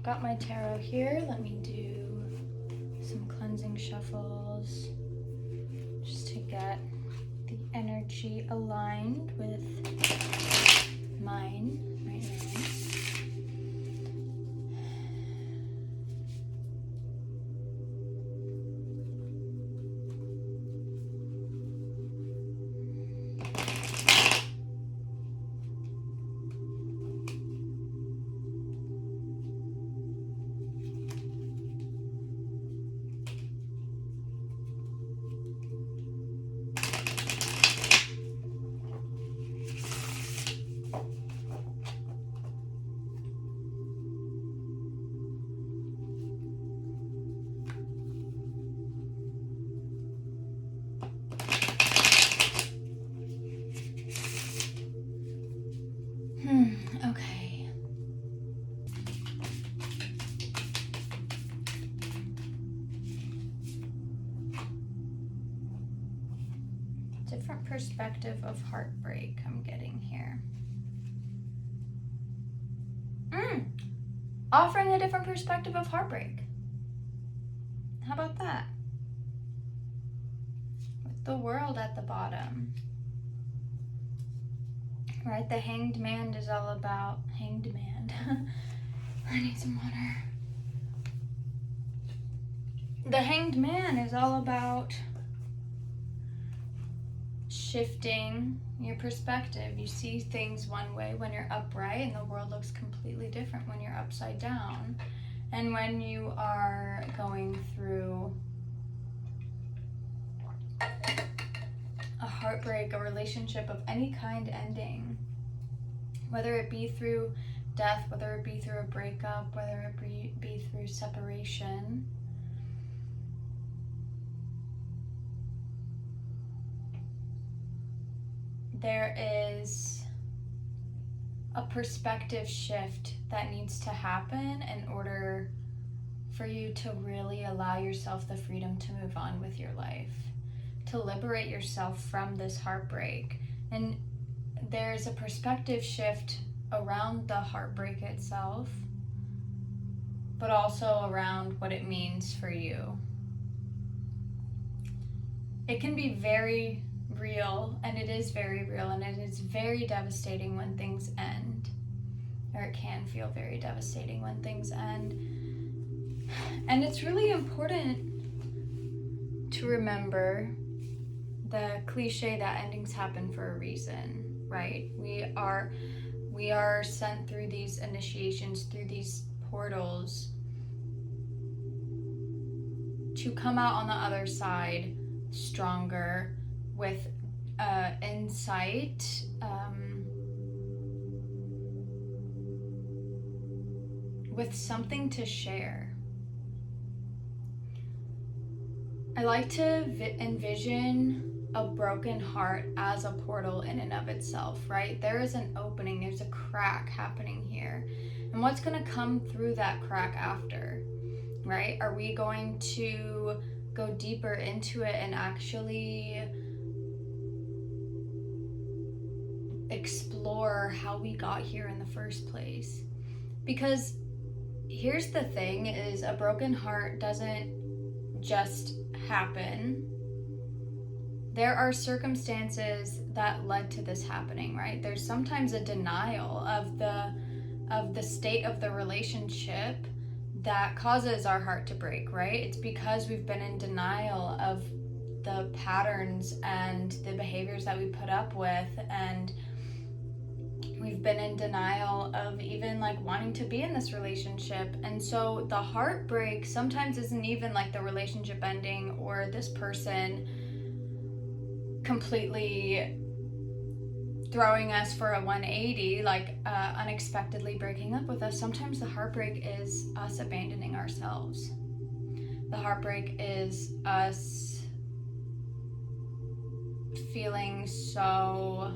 got my tarot here. Let me do some cleansing shuffles just to get the energy aligned with mine right now. Okay. Different perspective of heartbreak I'm getting here. Offering a different perspective of heartbreak. How about that? With the world at the bottom. Right, the Hanged Man is all about... Hanged Man. I need some water. The Hanged Man is all about shifting your perspective. You see things one way when you're upright, and the world looks completely different when you're upside down. And when you are going through a heartbreak, a relationship of any kind ending, whether it be through death, whether it be through a breakup, whether it be through separation, there is a perspective shift that needs to happen in order for you to really allow yourself the freedom to move on with your life, to liberate yourself from this heartbreak. And there's a perspective shift around the heartbreak itself, but also around what it means for you. It can be very real, and it is very real, and it is very devastating when things end, or it can feel very devastating when things end. And it's really important to remember the cliche that endings happen for a reason, right? We are sent through these initiations, through these portals, to come out on the other side stronger, with insight, with something to share. I like to envision a broken heart as a portal in and of itself, right? There is an opening, there's a crack happening here. And what's going to come through that crack after, right? Are we going to go deeper into it and actually explore how we got here in the first place? Because here's the thing, is a broken heart doesn't just happen. There are circumstances that led to this happening, right? There's sometimes a denial of the state of the relationship that causes our heart to break, right? It's because we've been in denial of the patterns and the behaviors that we put up with, and we've been in denial of even like wanting to be in this relationship. And so the heartbreak sometimes isn't even like the relationship ending or this person completely throwing us for a 180, like unexpectedly breaking up with us. Sometimes the heartbreak is us abandoning ourselves. The heartbreak is us feeling so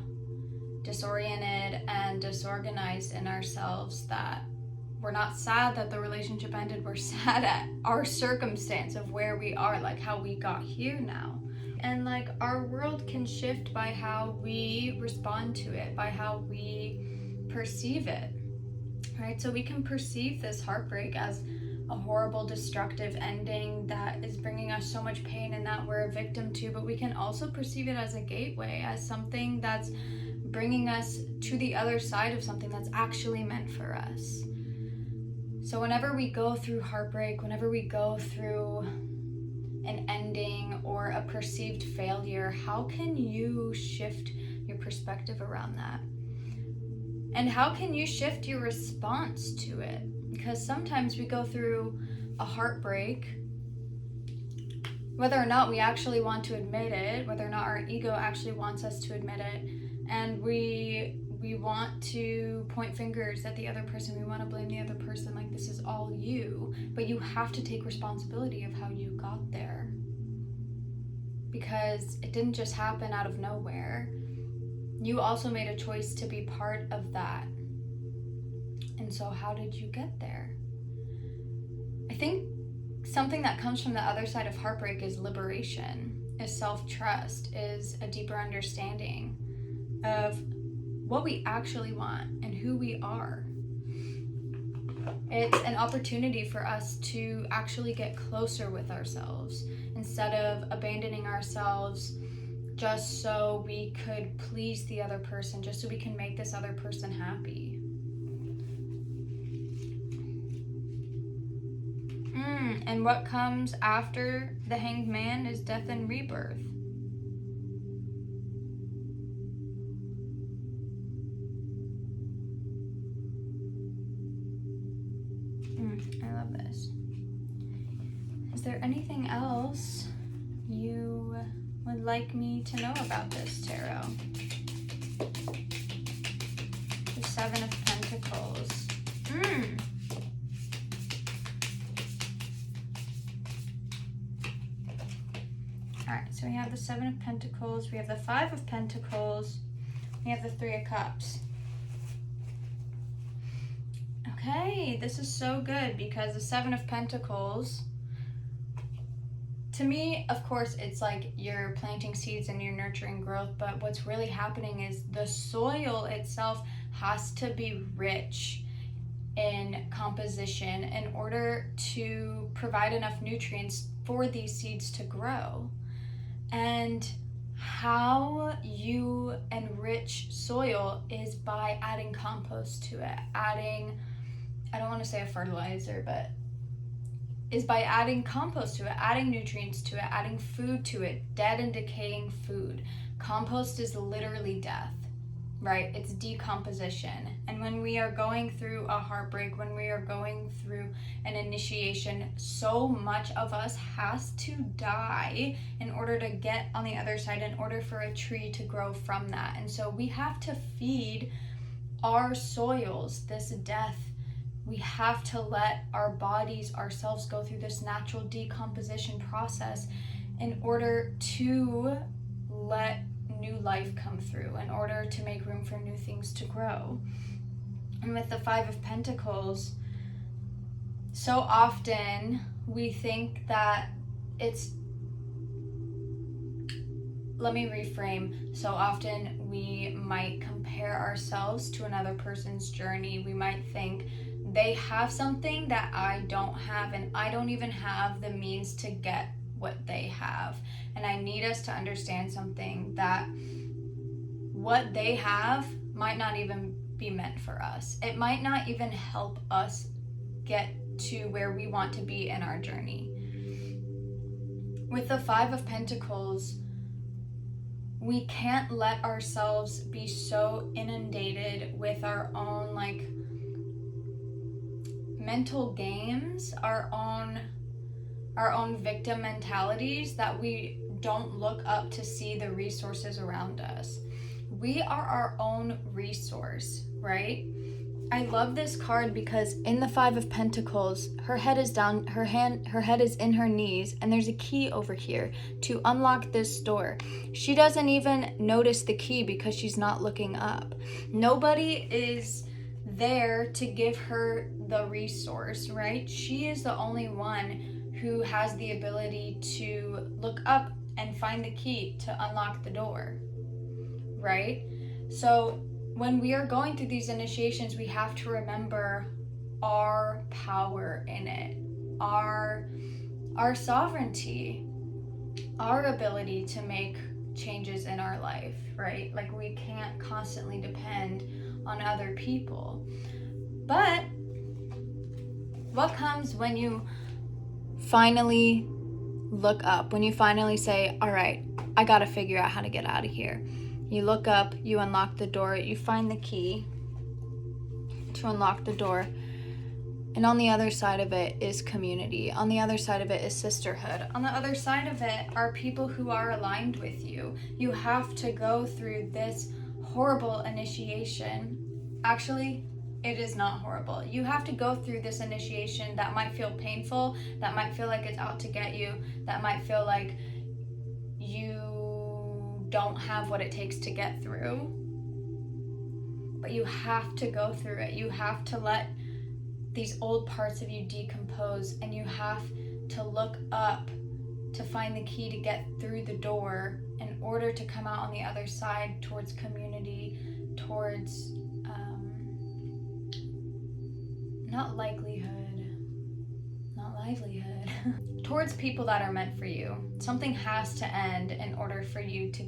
disoriented and disorganized in ourselves that we're not sad that the relationship ended. We're sad at our circumstance of where we are, like how we got here now. And like our world can shift by how we respond to it, by how we perceive it. right? So we can perceive this heartbreak as a horrible, destructive ending that is bringing us so much pain and that we're a victim to, but we can also perceive it as a gateway, as something that's bringing us to the other side of something that's actually meant for us. So whenever we go through heartbreak, whenever we go through an ending or a perceived failure, how can you shift your perspective around that? And how can you shift your response to it? Because sometimes we go through a heartbreak, whether or not we actually want to admit it, whether or not our ego actually wants us to admit it, and we want to point fingers at the other person, we want to blame the other person, like this is all you, but you have to take responsibility of how you got there, because it didn't just happen out of nowhere. You also made a choice to be part of that. And so how did you get there? I think something that comes from the other side of heartbreak is liberation, is self-trust, is a deeper understanding of what we actually want and who we are. It's an opportunity for us to actually get closer with ourselves instead of abandoning ourselves just so we could please the other person, just so we can make this other person happy. And what comes after the Hanged Man is death and rebirth. I love this. Is there anything else you would like me to know about this tarot? The Seven of Pentacles. Alright, so we have the Seven of Pentacles, we have the Five of Pentacles, we have the Three of Cups. Okay, this is so good because the Seven of Pentacles, to me, of course, it's like you're planting seeds and you're nurturing growth, but what's really happening is the soil itself has to be rich in composition in order to provide enough nutrients for these seeds to grow. And how you enrich soil is by adding compost to it, adding, I don't want to say a fertilizer, but is by adding compost to it, adding nutrients to it, adding food to it, dead and decaying food. Compost is literally death, right? It's decomposition. And when we are going through a heartbreak, when we are going through an initiation, so much of us has to die in order to get on the other side, in order for a tree to grow from that. And so we have to feed our soils this death. We have to let our bodies, ourselves, go through this natural decomposition process in order to let new life come through, in order to make room for new things to grow. And with the Five of Pentacles, so often we think that it's, let me reframe. So often we might compare ourselves to another person's journey. We might think they have something that I don't have, and I don't even have the means to get what they have. And I need us to understand something, that what they have might not even be meant for us. It might not even help us get to where we want to be in our journey. With the Five of Pentacles, we can't let ourselves be so inundated with our own mental games, our own victim mentalities, that we don't look up to see the resources around us. We are our own resource, right? I love this card because in the Five of Pentacles, her head is down, her head is in her knees, and there's a key over here to unlock this door. She doesn't even notice the key because she's not looking up. Nobody is there to give her the resource, right? She is the only one who has the ability to look up and find the key to unlock the door, right? So when we are going through these initiations, we have to remember our power in it, our sovereignty, our ability to make changes in our life, right? Like, we can't constantly depend on other people. But what comes when you finally look up, when you finally say, all right, I gotta figure out how to get out of here? You look up, you unlock the door, you find the key to unlock the door, and on the other side of it is community. On the other side of it is sisterhood. On the other side of it are people who are aligned with you. You have to go through this horrible initiation. Actually, it is not horrible. You have to go through this initiation that might feel painful, that might feel like it's out to get you, that might feel like you don't have what it takes to get through. But you have to go through it. You have to let these old parts of you decompose, and you have to look up to find the key to get through the door in order to come out on the other side towards community, towards not livelihood, towards people that are meant for you. Something has to end in order for you to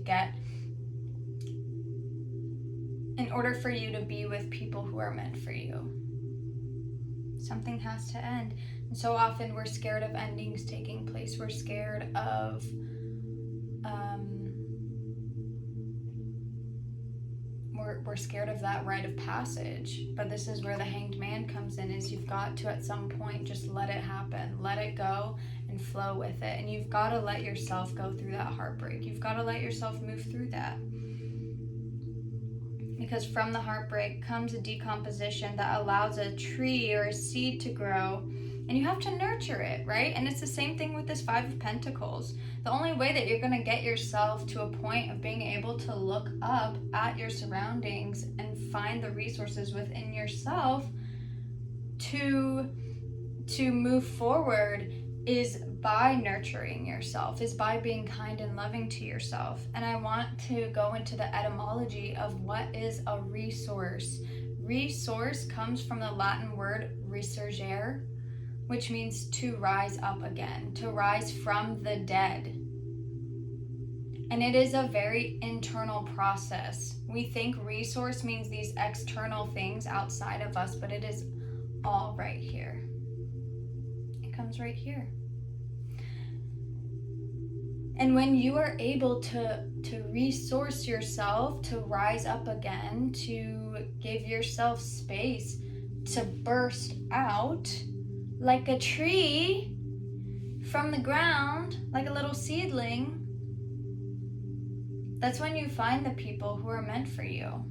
be with people who are meant for you. Something has to end. And so often we're scared of endings taking place. We're scared of we're scared of that rite of passage. But this is where the hanged man comes in, is you've got to at some point just let it happen, let it go and flow with it. And you've got to let yourself go through that heartbreak. You've got to let yourself move through that. Because from the heartbreak comes a decomposition that allows a tree or a seed to grow, and you have to nurture it, right? And it's the same thing with this Five of Pentacles. The only way that you're going to get yourself to a point of being able to look up at your surroundings and find the resources within yourself to move forward is by nurturing yourself, is by being kind and loving to yourself. And I want to go into the etymology of what is a resource. Resource comes from the Latin word resurgere, which means to rise up again, to rise from the dead. And it is a very internal process. We think resource means these external things outside of us, but it is all right here. It comes right here. And when you are able to resource yourself, to rise up again, to give yourself space to burst out like a tree from the ground, like a little seedling, that's when you find the people who are meant for you.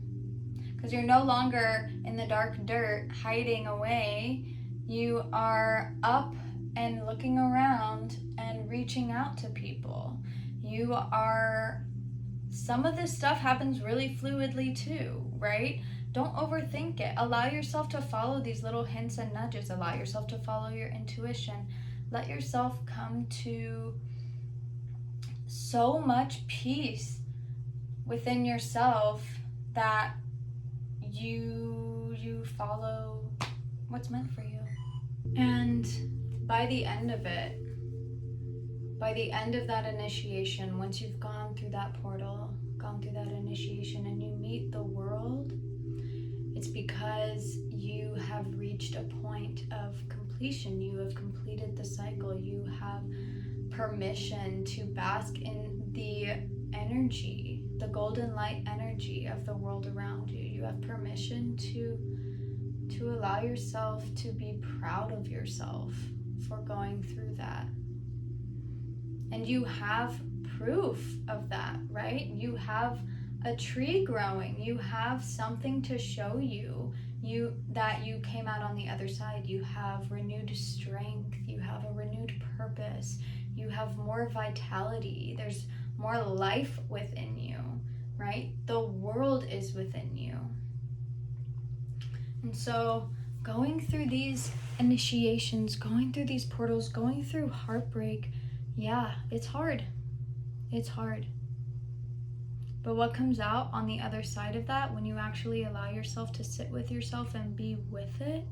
Because you're no longer in the dark dirt hiding away. You are up and looking around and reaching out to people. Some of this stuff happens really fluidly too, right? Don't overthink it. Allow yourself to follow these little hints and nudges. Allow yourself to follow your intuition. Let yourself come to so much peace within yourself that you follow what's meant for you. And by the end of it, by the end of that initiation, once you've gone through that portal, gone through that initiation, and you meet the world, it's because you have reached a point of completion. You have completed the cycle. You have permission to bask in the energy, the golden light energy of the world around you. You have permission to allow yourself to be proud of yourself for going through that. And you have proof of that, right? You have a tree growing. You have something to show you that you came out on the other side. You have renewed strength. You have a renewed purpose. You have more vitality. There's more life within you, right? The world is within you. And so going through these initiations, going through these portals, going through heartbreak, yeah, it's hard. It's hard. But what comes out on the other side of that, when you actually allow yourself to sit with yourself and be with it,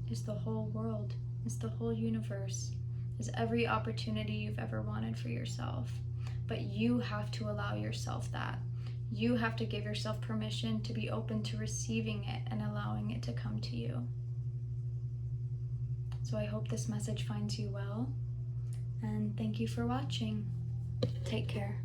is the whole world, is the whole universe, is every opportunity you've ever wanted for yourself. But you have to allow yourself that. You have to give yourself permission to be open to receiving it and allowing it to come to you. So I hope this message finds you well, and thank you for watching. Take care.